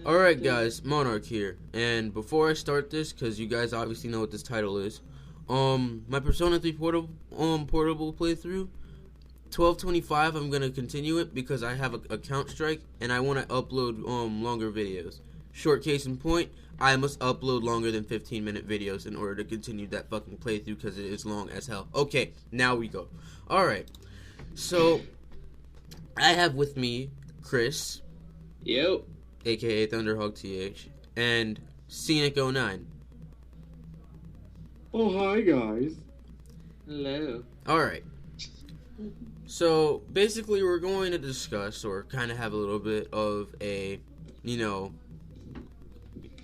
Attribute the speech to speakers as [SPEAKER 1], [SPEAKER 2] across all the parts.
[SPEAKER 1] Alright guys, Monarch here, and before I start this, because you guys obviously know what this title is, my Persona 3 portable playthrough, 1225, I'm going to continue it because I have a count strike, and I want to upload, longer videos. Short case in point, I must upload longer than 15-minute videos in order to continue that fucking playthrough because it is long as hell. Okay, now we go. Alright, so, I have with me Chris.
[SPEAKER 2] Yo.
[SPEAKER 1] AKA Thunderhogth TH, and Seenik09.
[SPEAKER 3] Oh, hi, guys.
[SPEAKER 2] Hello.
[SPEAKER 1] Alright. So, basically, we're going to discuss, or kind of have a little bit of a,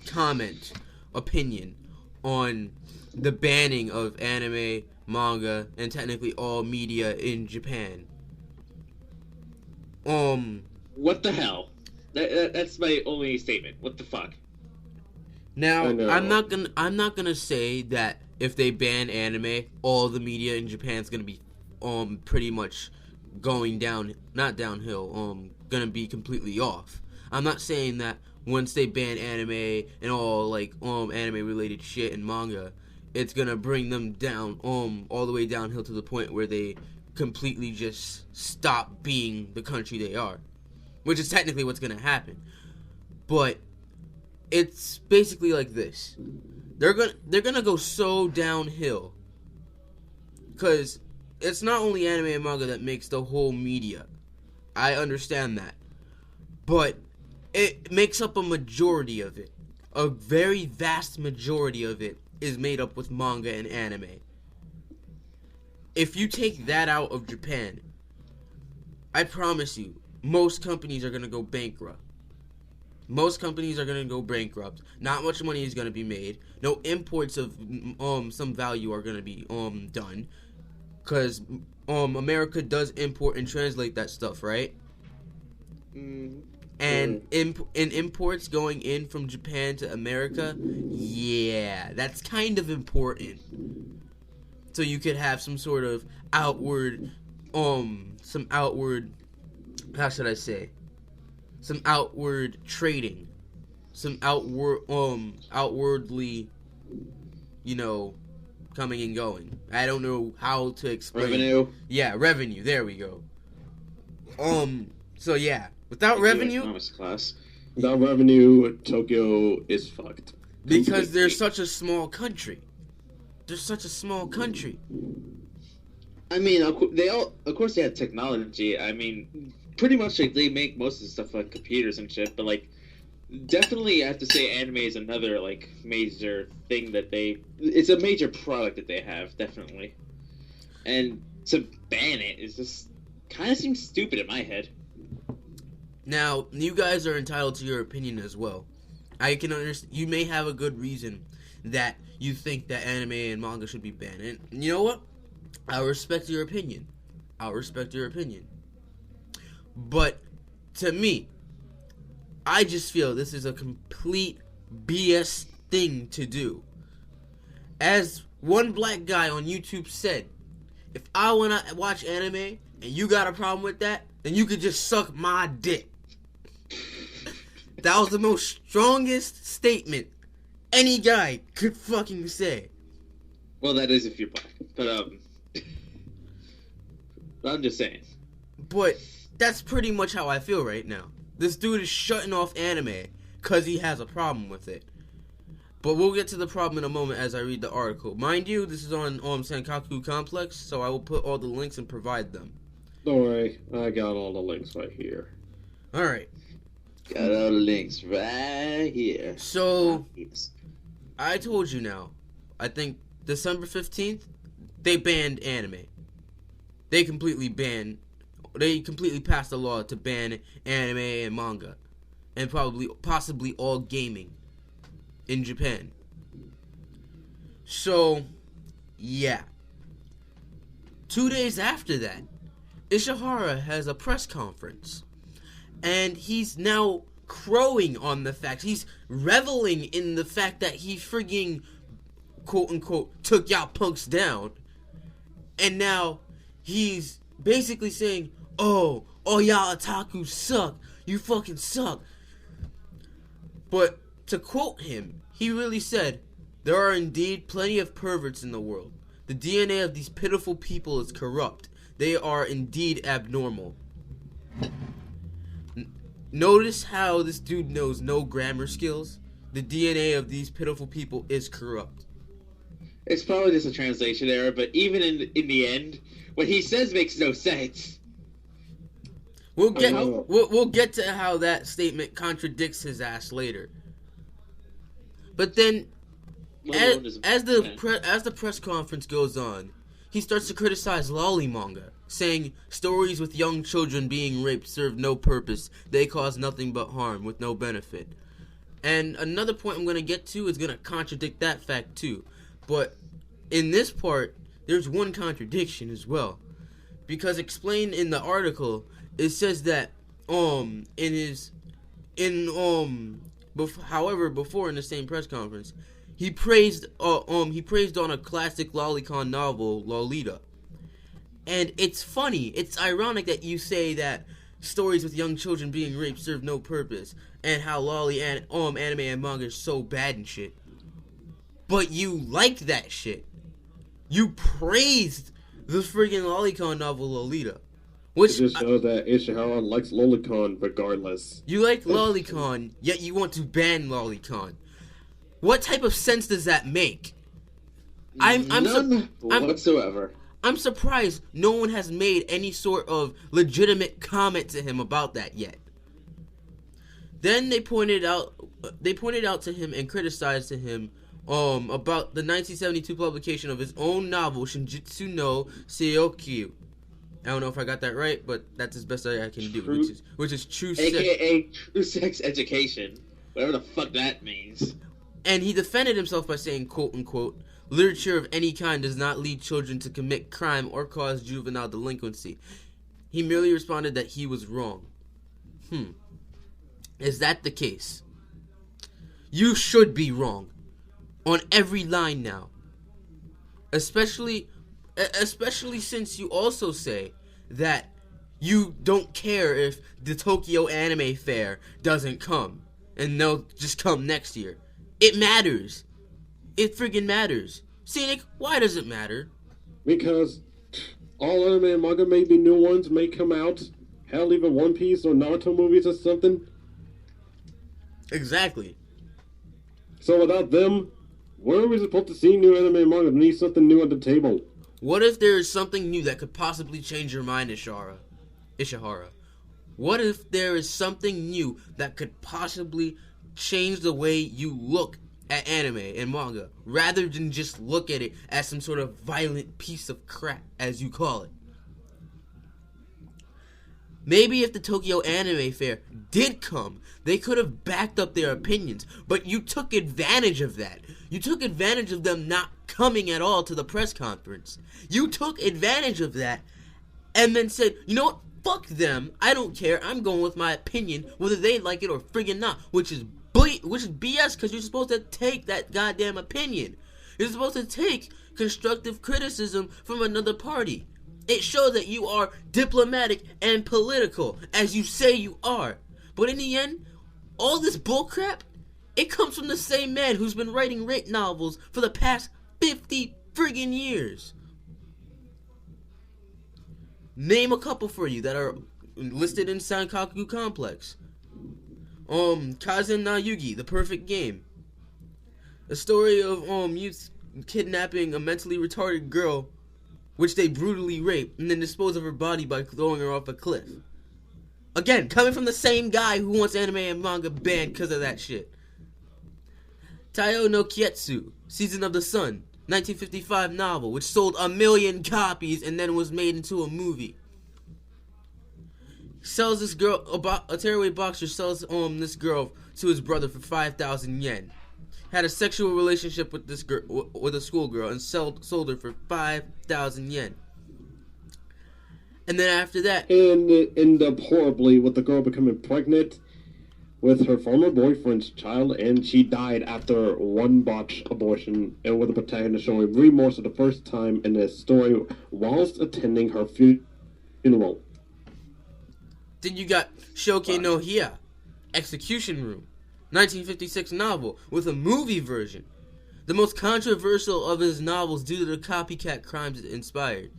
[SPEAKER 1] comment, opinion, on the banning of anime, manga, and technically all media in Japan.
[SPEAKER 2] What the hell? That's my only statement. What the fuck?
[SPEAKER 1] Now, I'm not gonna say that if they ban anime, all the media in Japan's gonna be pretty much going down, not downhill, gonna be completely off. I'm not saying that once they ban anime and all like anime related shit and manga, it's gonna bring them down all the way downhill to the point where they completely just stop being the country they are. Which is technically what's gonna happen, but it's basically like this: they're gonna go so downhill, cause it's not only anime and manga that makes the whole media. I understand that, but it makes up a majority of it. A very vast majority of it is made up with manga and anime. If you take that out of Japan, I promise you, most companies are going to go bankrupt. Most companies are going to go bankrupt. Not much money is going to be made. No imports of some value are going to be done. Because America does import and translate that stuff, right? And imports going in from Japan to America, yeah, that's kind of important. So you could have some sort of outward, how should I say, some outward trading, some outwardly, coming and going. I don't know how to explain.
[SPEAKER 2] Revenue.
[SPEAKER 1] Yeah, revenue. There we go. So yeah, without revenue,
[SPEAKER 2] economics class.
[SPEAKER 3] Without revenue, Tokyo is fucked.
[SPEAKER 1] Because they're such a small country. They're such a small country.
[SPEAKER 2] I mean, of course they have technology. I mean, pretty much like they make most of the stuff like computers and shit. But like, definitely I have to say anime is another like major thing that it's a major product that they have, definitely. And to ban it is just kind of seems stupid in my head.
[SPEAKER 1] Now, you guys are entitled to your opinion as well. I can understand. You may have a good reason that you think that anime and manga should be banned. And you know what? I respect your opinion. But to me, I just feel this is a complete BS thing to do. As one black guy on YouTube said, if I want to watch anime and you got a problem with that, then you could just suck my dick. That was the most strongest statement any guy could fucking say.
[SPEAKER 2] Well, that is if you're black. But I'm just saying.
[SPEAKER 1] But that's pretty much how I feel right now. This dude is shutting off anime because he has a problem with it. But we'll get to the problem in a moment as I read the article. Mind you, this is on Senkaku Complex, so I will put all the links and provide them.
[SPEAKER 3] Don't worry, I got all the links right here.
[SPEAKER 1] Alright.
[SPEAKER 2] Got all the links right here.
[SPEAKER 1] So, I told you now, I think December 15th, they banned anime. They completely passed a law to ban anime and manga. And possibly all gaming in Japan. So, yeah. 2 days after that, Ishihara has a press conference. And he's now crowing on the fact. He's reveling in the fact that he frigging, quote-unquote, took y'all punks down. And now he's basically saying, oh, y'all otaku suck. You fucking suck. But to quote him, he really said, "There are indeed plenty of perverts in the world. The DNA of these pitiful people is corrupt. They are indeed abnormal." Notice how this dude knows no grammar skills? The DNA of these pitiful people is corrupt.
[SPEAKER 2] It's probably just a translation error, but even in the end, what he says makes no sense.
[SPEAKER 1] We'll get to how that statement contradicts his ass later. But then, as the press conference goes on, he starts to criticize lolly manga, saying stories with young children being raped serve no purpose. They cause nothing but harm with no benefit. And another point I'm going to get to is going to contradict that fact too. But in this part, there's one contradiction as well. Because explained in the article, it says that before in the same press conference, he praised on a classic lolicon novel, Lolita. And it's funny, it's ironic that you say that stories with young children being raped serve no purpose, and how lolly and anime and manga is so bad and shit. But you like that shit. You praised the friggin' lolicon novel Lolita. Which
[SPEAKER 3] just shows that Ishihara likes lolicon regardless.
[SPEAKER 1] You like lolicon, yet you want to ban lolicon. What type of sense does that make?
[SPEAKER 2] None whatsoever.
[SPEAKER 1] I'm surprised no one has made any sort of legitimate comment to him about that yet. Then they pointed out to him and criticized to him about the 1972 publication of his own novel Shinjitsu no Seiyokyu. I don't know if I got that right, but that's as best I can do, which is true sex,
[SPEAKER 2] aka true sex education, whatever the fuck that means.
[SPEAKER 1] And he defended himself by saying, quote unquote, "Literature of any kind does not lead children to commit crime or cause juvenile delinquency." He merely responded that he was wrong. Is that the case? You should be wrong on every line now. Especially since you also say that you don't care if the Tokyo Anime Fair doesn't come and they'll just come next year. It matters. It friggin' matters. Seenik, why does it matter?
[SPEAKER 3] Because all anime and manga, maybe new ones may come out. Hell, even One Piece or Naruto movies or something.
[SPEAKER 1] Exactly.
[SPEAKER 3] So without them, where are we supposed to see new anime and manga? We need something new at the table.
[SPEAKER 1] What if there is something new that could possibly change your mind, Ishihara? What if there is something new that could possibly change the way you look at anime and manga, rather than just look at it as some sort of violent piece of crap, as you call it? Maybe if the Tokyo Anime Fair did come, they could have backed up their opinions, but you took advantage of that. You took advantage of them not coming at all to the press conference. You took advantage of that and then said, you know what, fuck them, I don't care, I'm going with my opinion, whether they like it or friggin' not, which is BS, because you're supposed to take that goddamn opinion. You're supposed to take constructive criticism from another party. It shows that you are diplomatic and political, as you say you are. But in the end, all this bullcrap, it comes from the same man who's been writing rape novels for the past 50 friggin' years. Name a couple for you that are listed in Sankaku Complex. Kazen na Yugi, The Perfect Game. A story of youth kidnapping a mentally retarded girl, which they brutally rape and then dispose of her body by throwing her off a cliff. Again, coming from the same guy who wants anime and manga banned because of that shit. Taiyo no Kietsu, Season of the Sun, 1955 novel, which sold 1 million copies and then was made into a movie. Sells this girl, a tearaway boxer sells this girl to his brother for 5,000 yen. Had a sexual relationship with this girl, with a schoolgirl, and sold her for 5,000 yen. And then after that,
[SPEAKER 3] and it ended up horribly with the girl becoming pregnant with her former boyfriend's child, and she died after one botched abortion, and with the protagonist showing remorse for the first time in the story whilst attending her funeral.
[SPEAKER 1] Then you got Shoke no Hia, Execution Room, 1956 novel with a movie version. The most controversial of his novels due to the copycat crimes it inspired.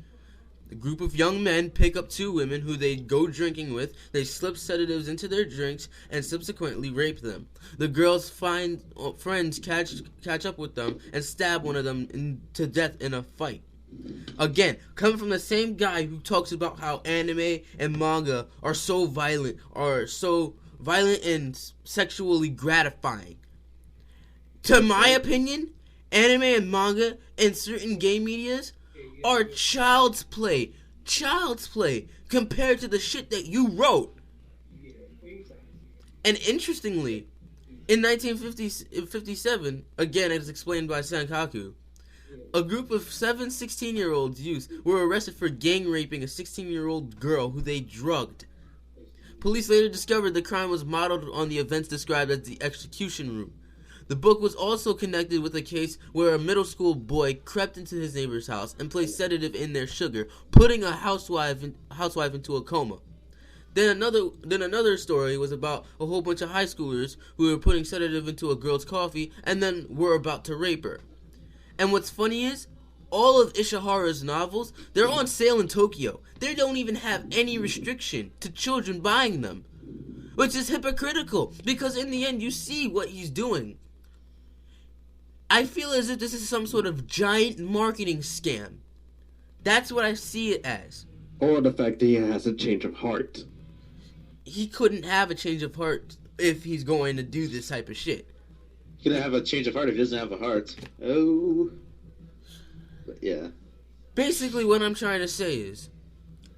[SPEAKER 1] A group of young men pick up two women who they go drinking with. They slip sedatives into their drinks and subsequently rape them. The girls find friends catch up with them and stab one of them to death in a fight. Again, coming from the same guy who talks about how anime and manga are so violent and sexually gratifying. To my opinion, anime and manga and certain game medias are child's play compared to the shit that you wrote. And interestingly, in 1957, again as explained by Sankaku, a group of 7 16-year-old youths were arrested for gang raping a 16-year-old girl who they drugged. Police later discovered the crime was modeled on the events described as the execution room. The book was also connected with a case where a middle school boy crept into his neighbor's house and placed sedative in their sugar, putting a housewife into a coma. Then another story was about a whole bunch of high schoolers who were putting sedative into a girl's coffee and then were about to rape her. And what's funny is, all of Ishihara's novels, they're on sale in Tokyo. They don't even have any restriction to children buying them, which is hypocritical because in the end you see what he's doing. I feel as if this is some sort of giant marketing scam. That's what I see it as.
[SPEAKER 3] Or the fact that he has a change of heart.
[SPEAKER 1] He couldn't have a change of heart if he's going to do this type of shit.
[SPEAKER 2] He couldn't have a change of heart if he doesn't have a heart. Oh. But yeah.
[SPEAKER 1] Basically what I'm trying to say is,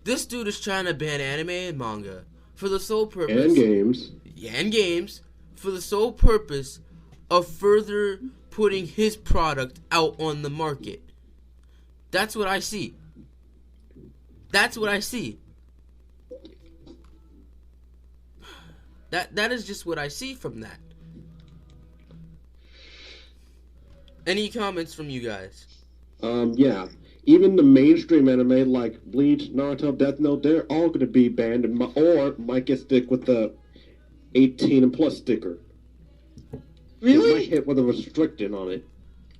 [SPEAKER 1] this dude is trying to ban anime and manga for the sole purpose...
[SPEAKER 3] And games.
[SPEAKER 1] Yeah, and games. For the sole purpose of further putting his product out on the market. That's what I see. That is just what I see from that. Any comments from you guys?
[SPEAKER 3] Yeah. Even the mainstream anime like Bleach, Naruto, Death Note, they're all going to be banned or might get stick with the 18 and plus sticker.
[SPEAKER 2] Really?
[SPEAKER 3] It might hit with a restriction on it.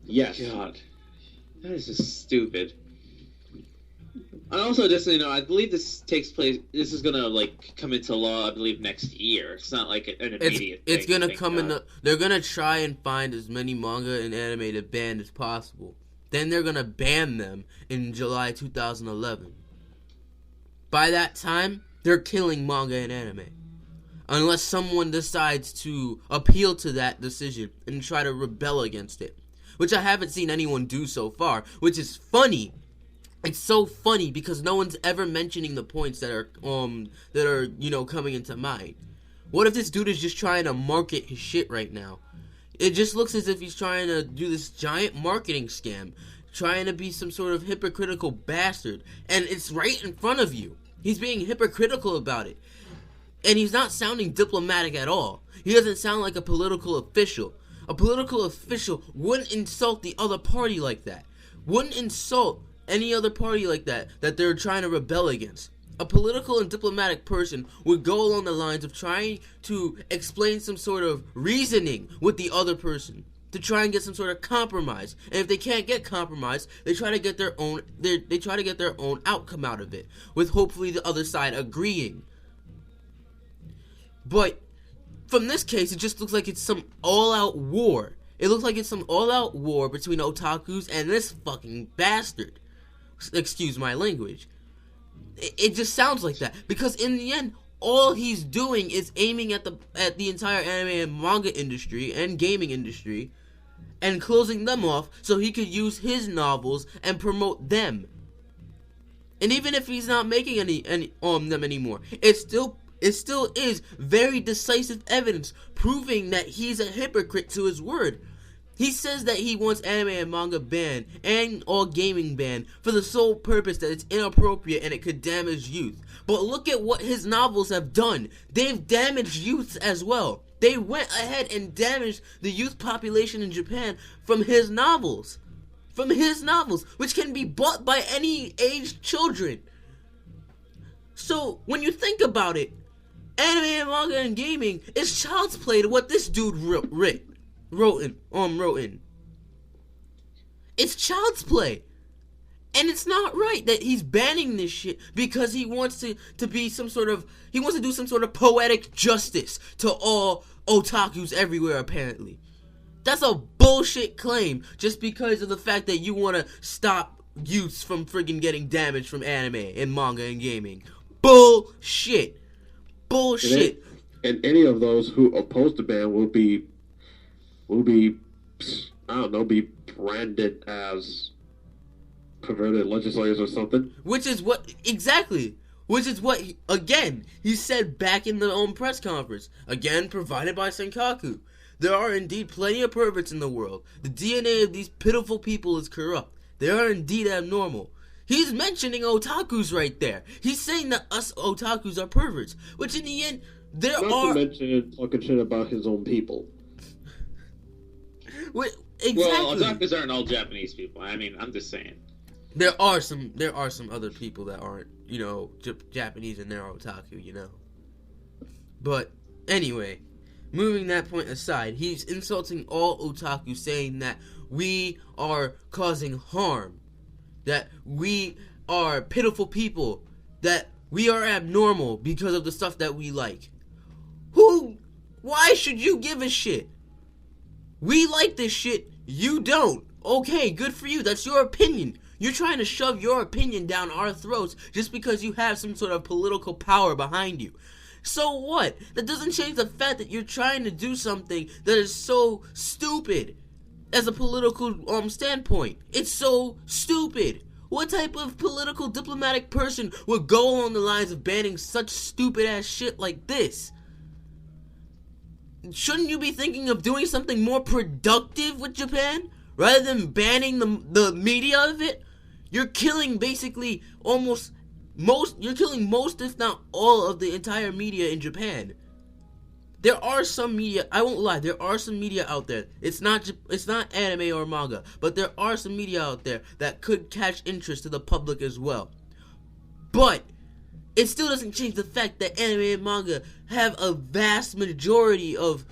[SPEAKER 3] Yes.
[SPEAKER 2] God. That is just stupid. And also, just so you know, I believe this is gonna, come into law, I believe, next year. It's not, an immediate thing.
[SPEAKER 1] It's gonna come in they're gonna try and find as many manga and anime to ban as possible. Then they're gonna ban them in July 2011. By that time, they're killing manga and anime. Unless someone decides to appeal to that decision and try to rebel against it. Which I haven't seen anyone do so far, which is funny. It's so funny because no one's ever mentioning the points that are coming into mind. What if this dude is just trying to market his shit right now? It just looks as if he's trying to do this giant marketing scam, trying to be some sort of hypocritical bastard, and it's right in front of you. He's being hypocritical about it. And he's not sounding diplomatic at all. He doesn't sound like a political official. A political official wouldn't insult the other party like that. Wouldn't insult any other party like that they're trying to rebel against. A political and diplomatic person would go along the lines of trying to explain some sort of reasoning with the other person to try and get some sort of compromise. And if they can't get compromise, they try to get their own outcome out of it, with hopefully the other side agreeing. But from this case, it just looks like it's some all-out war. It looks like it's some all-out war between otakus and this fucking bastard. Excuse my language. It just sounds like that. Because in the end, all he's doing is aiming at the entire anime and manga industry and gaming industry and closing them off so he could use his novels and promote them. And even if he's not making any them anymore, it still is very decisive evidence proving that he's a hypocrite to his word. He says that he wants anime and manga banned and all gaming banned for the sole purpose that it's inappropriate and it could damage youth. But look at what his novels have done. They've damaged youth as well. They went ahead and damaged the youth population in Japan from his novels. Which can be bought by any aged children. So, when you think about it, Anime and manga and gaming is child's play to what this dude wrote in. It's child's play. And it's not right that he's banning this shit because he wants to be some sort of, he wants to do some sort of poetic justice to all otakus everywhere, apparently. That's a bullshit claim just because of the fact that you want to stop youths from friggin' getting damaged from anime and manga and gaming. Bullshit. Bullshit.
[SPEAKER 3] And any of those who oppose the ban will be, I don't know, be branded as perverted legislators or something.
[SPEAKER 1] Which is what he said back in the press conference. Again, provided by Senkaku. There are indeed plenty of perverts in the world. The DNA of these pitiful people is corrupt. They are indeed abnormal. He's mentioning otakus right there. He's saying that us otakus are perverts. Which in the end,
[SPEAKER 3] Not to mention talking shit about his own people.
[SPEAKER 1] Exactly.
[SPEAKER 2] Well, otakus aren't all Japanese people. I mean, I'm just saying.
[SPEAKER 1] There are some other people that aren't, Japanese and they're otaku, But anyway, moving that point aside, he's insulting all otaku, saying that we are causing harm, that we are pitiful people, that we are abnormal because of the stuff that we like. Why should you give a shit? We like this shit, you don't. Okay, good for you, that's your opinion. You're trying to shove your opinion down our throats just because you have some sort of political power behind you. So what? That doesn't change the fact that you're trying to do something that is so stupid as a political standpoint. It's so stupid. What type of political diplomatic person would go along the lines of banning such stupid ass shit like this? Shouldn't you be thinking of doing something more productive with Japan rather than banning the media of it? You're killing basically most, if not all, of the entire media in Japan. There are some media, I won't lie, there are some media out there. It's not anime or manga, but there are some media out there that could catch interest to the public as well. But it still doesn't change the fact that anime and manga have a vast majority of,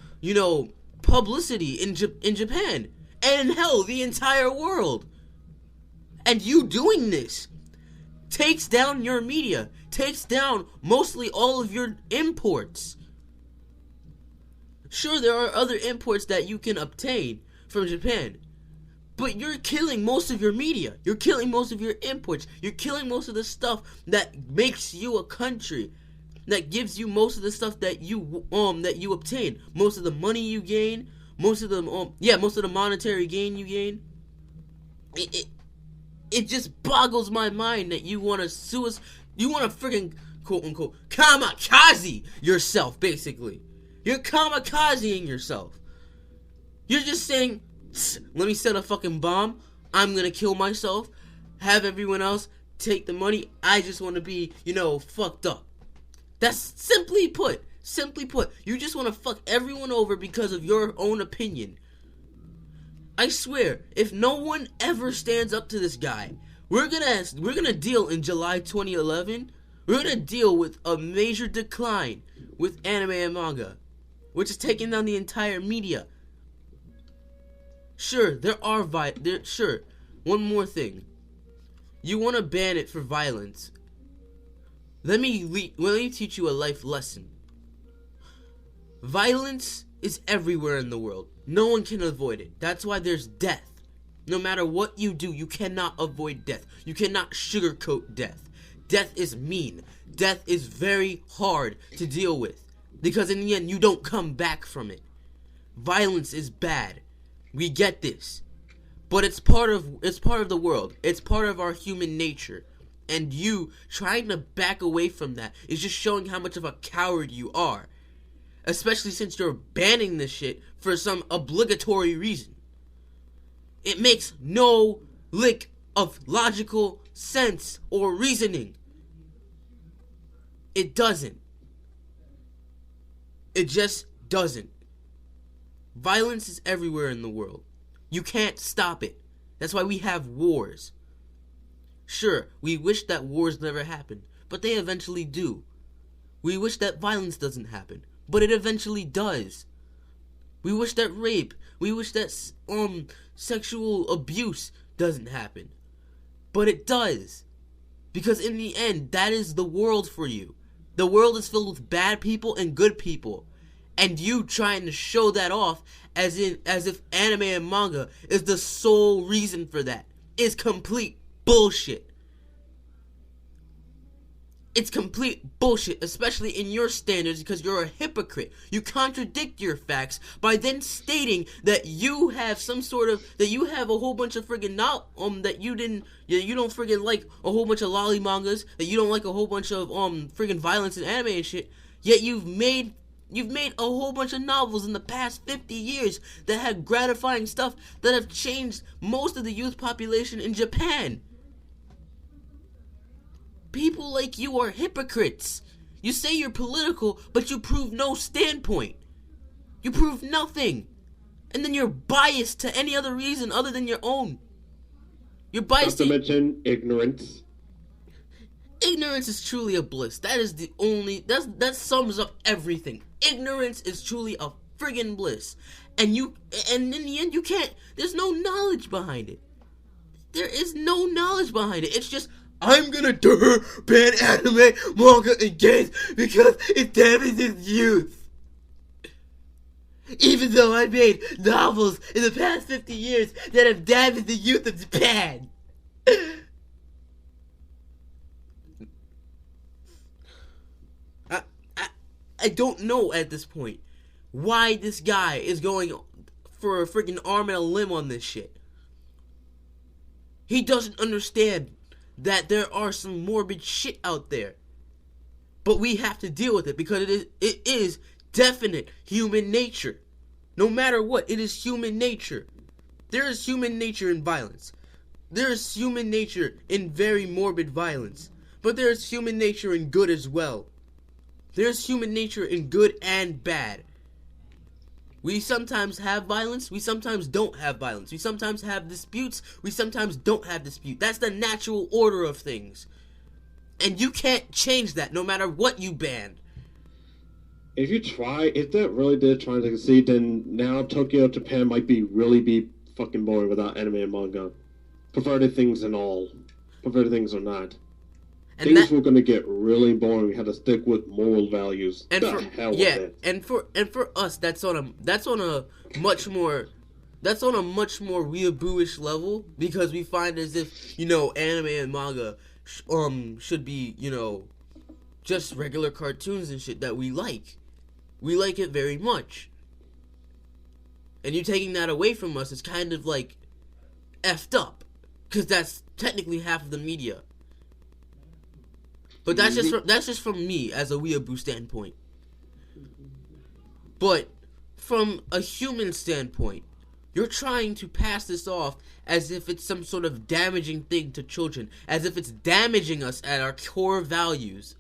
[SPEAKER 1] publicity in Japan. And hell, the entire world. And you doing this takes down your media, takes down mostly all of your imports. Sure, there are other imports that you can obtain from Japan, but you're killing most of your media. You're killing most of your imports. You're killing most of the stuff that makes you a country, that gives you most of the stuff that you obtain, most of the money you gain, most of the monetary gain you gain. It just boggles my mind that you want to sue us. You want to freaking, quote unquote, kamikaze yourself, basically. You're kamikazing yourself. You're just saying, let me set a fucking bomb. I'm going to kill myself. Have everyone else take the money. I just want to be, fucked up. That's simply put. You just want to fuck everyone over because of your own opinion. I swear, if no one ever stands up to this guy, we're gonna deal in July 2011. We're gonna deal with a major decline with anime and manga, which is taking down the entire media. Sure, sure. One more thing. You want to ban it for violence. Let me teach you a life lesson. Violence is everywhere in the world. No one can avoid it. That's why there's death. No matter what you do, you cannot avoid death. You cannot sugarcoat death. Death is mean. Death is very hard to deal with, because in the end, you don't come back from it. Violence is bad. We get this. But it's part of the world. It's part of our human nature. And you trying to back away from that is just showing how much of a coward you are. Especially since you're banning this shit for some obligatory reason. It makes no lick of logical sense or reasoning. It doesn't. It just doesn't. Violence is everywhere in the world. You can't stop it. That's why we have wars. Sure, we wish that wars never happened, but they eventually do. We wish that violence doesn't happen, but it eventually does. We wish that rape, we wish that sexual abuse doesn't happen, but it does. Because in the end, that is the world for you. The world is filled with bad people and good people. And you trying to show that off as if anime and manga is the sole reason for that is complete bullshit. It's complete bullshit, especially in your standards, because you're a hypocrite. You contradict your facts by then stating that you have that you have a whole bunch of friggin' that you don't friggin' like a whole bunch of lolly mangas, that you don't like a whole bunch of friggin' violence and anime and shit. Yet you've made a whole bunch of novels in the past 50 years that had gratifying stuff that have changed most of the youth population in Japan. People like you are hypocrites. You say you're political, but you prove no standpoint. You prove nothing. And then you're biased to any other reason other than your own. You're biased
[SPEAKER 3] Not to mention ignorance.
[SPEAKER 1] Ignorance is truly a bliss. That is the only... That sums up everything. Ignorance is truly a friggin' bliss. And in the end, you can't... There's no knowledge behind it. There is no knowledge behind it. It's just... I'm gonna ban anime, manga, and games because it damages youth. Even though I made novels in the past 50 years that have damaged the youth of Japan. I don't know at this point why this guy is going for a freaking arm and a limb on this shit. He doesn't understand that there are some morbid shit out there. But we have to deal with it because it is definite human nature. No matter what, it is human nature. There is human nature in violence. There is human nature in very morbid violence. But there is human nature in good as well. There is human nature in good and bad. We sometimes have violence, we sometimes don't have violence. We sometimes have disputes, we sometimes don't have dispute. That's the natural order of things. And you can't change that no matter what you ban.
[SPEAKER 3] If that really did try to succeed, then now Tokyo, Japan might be fucking boring without anime and manga. Perverted things and all. Perverted things or not. And things were gonna get really boring. We had to stick with moral values.
[SPEAKER 1] And for us, that's on a much more weeaboo-ish level, because we find as if anime and manga should be just regular cartoons and shit that we like. We like it very much. And you taking that away from us is kind of like effed up, because that's technically half of the media. But that's just from me as a weeaboo standpoint. But from a human standpoint, you're trying to pass this off as if it's some sort of damaging thing to children, as if it's damaging us at our core values.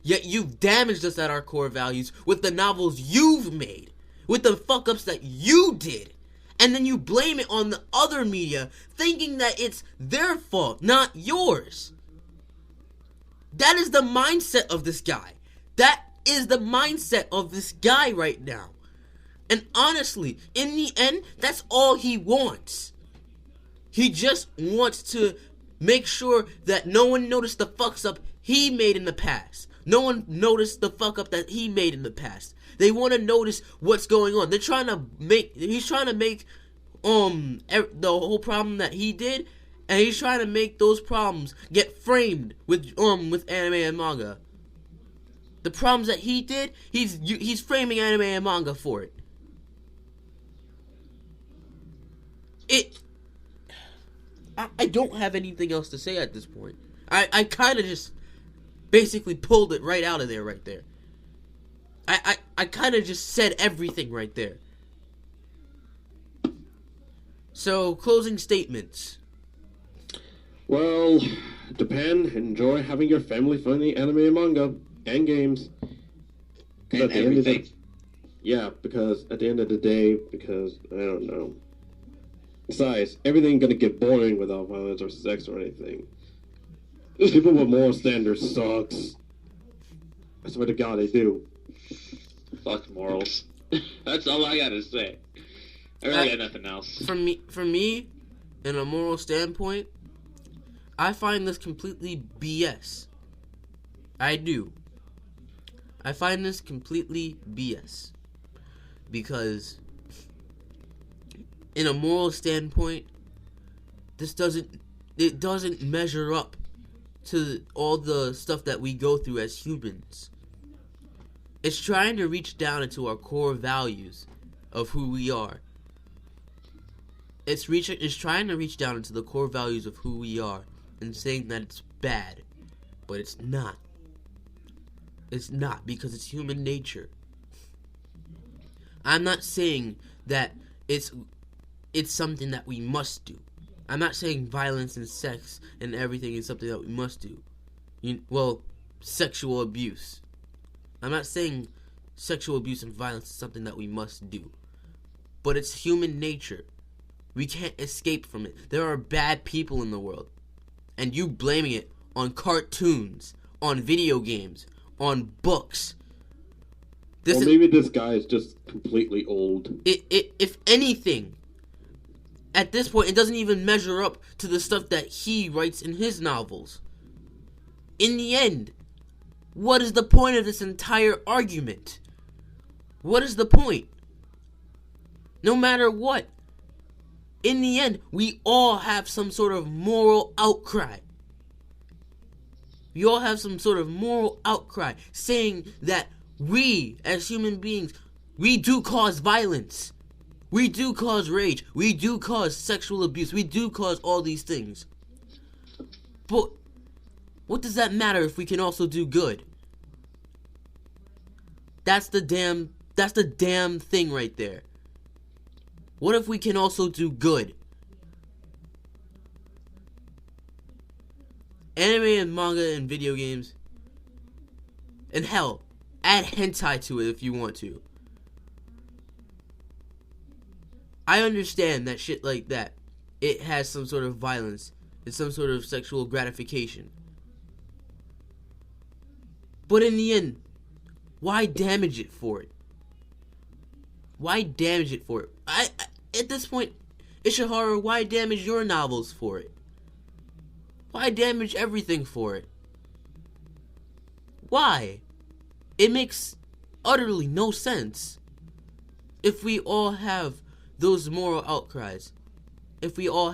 [SPEAKER 1] Yet you've damaged us at our core values with the novels you've made, with the fuck-ups that you did. And then you blame it on the other media, thinking that it's their fault, not yours. That is the mindset of this guy. That is the mindset of this guy right now. And honestly, in the end, that's all he wants. He just wants to make sure that no one noticed the fucks up he made in the past. No one noticed the fuck up that he made in the past. They want to notice what's going on. He's trying to make the whole problem that he did, and he's trying to make those problems get framed with anime and manga. The problems that he did, he's framing anime and manga for it. I don't have anything else to say at this point. I kind of just basically pulled it right out of there right there. I kind of just said everything right there. So, closing statements.
[SPEAKER 3] Well, Japan, enjoy having your family-friendly anime and manga and games.
[SPEAKER 2] And everything.
[SPEAKER 3] Because at the end of the day, I don't know. Besides, everything gonna get boring without violence or sex or anything. People with moral standards sucks. I swear to God, I do.
[SPEAKER 2] Fuck morals. That's all I gotta say. I really got nothing else.
[SPEAKER 1] For me, in a moral standpoint, I find this completely BS. I do. I find this completely BS. Because, in a moral standpoint, it doesn't measure up to all the stuff that we go through as humans. It's trying to reach down into our core values of who we are. It's trying to reach down into the core values of who we are and saying that it's bad, but it's not. It's not, because it's human nature. I'm not saying that it's something that we must do. I'm not saying violence and sex and everything is something that we must do. Sexual abuse. I'm not saying sexual abuse and violence is something that we must do. But it's human nature. We can't escape from it. There are bad people in the world. And you blaming it on cartoons, on video games, on books.
[SPEAKER 3] Maybe this guy is just completely old.
[SPEAKER 1] If anything, at this point, it doesn't even measure up to the stuff that he writes in his novels. In the end, what is the point of this entire argument? What is the point? No matter what, in the end, we all have some sort of moral outcry. We all have some sort of moral outcry saying that we, as human beings, we do cause violence. We do cause rage. We do cause sexual abuse. We do cause all these things. But what does that matter if we can also do good? That's the damn thing right there. What if we can also do good? Anime and manga and video games. And hell, add hentai to it if you want to. I understand that shit like that, it has some sort of violence and some sort of sexual gratification. But in the end, why damage it for it? Why damage it for it? At this point, Ishihara, why damage your novels for it? Why damage everything for it? Why? It makes utterly no sense. If we all have those moral outcries, if we all